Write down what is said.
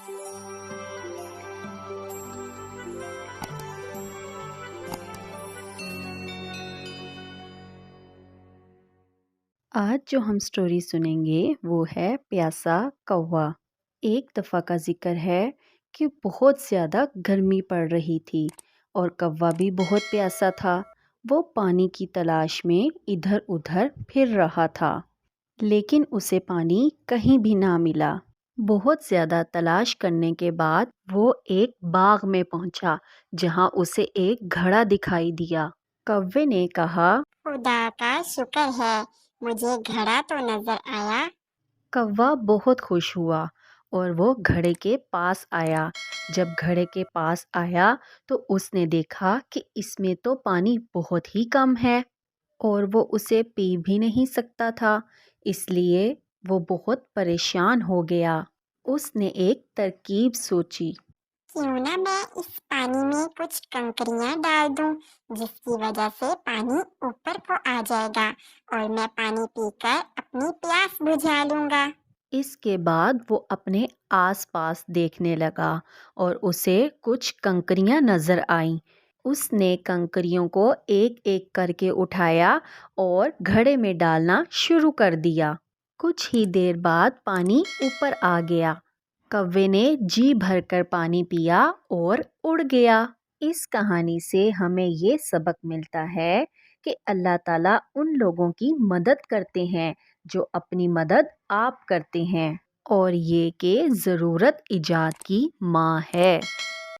آج جو ہم سٹوری سنیں گے وہ ہے پیاسا کوا۔ ایک دفعہ کا ذکر ہے کہ بہت زیادہ گرمی پڑ رہی تھی اور کوا بھی بہت پیاسا تھا۔ وہ پانی کی تلاش میں ادھر ادھر پھر رہا تھا لیکن اسے پانی کہیں بھی نہ ملا۔ بہت زیادہ تلاش کرنے کے بعد وہ ایک باغ میں پہنچا جہاں اسے ایک گھڑا دکھائی دیا۔ کوے نے کہا، خدا کا شکر ہے، مجھے گھڑا تو نظر آیا۔ کوا بہت خوش ہوا اور وہ گھڑے کے پاس آیا۔ جب گھڑے کے پاس آیا تو اس نے دیکھا کہ اس میں تو پانی بہت ہی کم ہے اور وہ اسے پی بھی نہیں سکتا تھا، اس لیے وہ بہت پریشان ہو گیا۔ اس نے ایک ترکیب سوچی۔ کیوں نہ میں اس پانی میں کچھ کنکریاں ڈال دوں جس کی وجہ سے پانی اوپر کو آ جائے گا اور میں پانی پی کر اپنی پیاس بجھا لوں گا۔ اس کے بعد وہ اپنے آس پاس دیکھنے لگا اور اسے کچھ کنکریاں نظر آئیں۔ اس نے کنکریوں کو ایک ایک کر کے اٹھایا اور گھڑے میں ڈالنا شروع کر دیا۔ کچھ ہی دیر بعد پانی اوپر آ گیا۔ کوے نے جی بھر کر پانی پیا اور اڑ گیا۔ اس کہانی سے ہمیں یہ سبق ملتا ہے کہ اللہ تعالیٰ ان لوگوں کی مدد کرتے ہیں جو اپنی مدد آپ کرتے ہیں، اور یہ کہ ضرورت ایجاد کی ماں ہے۔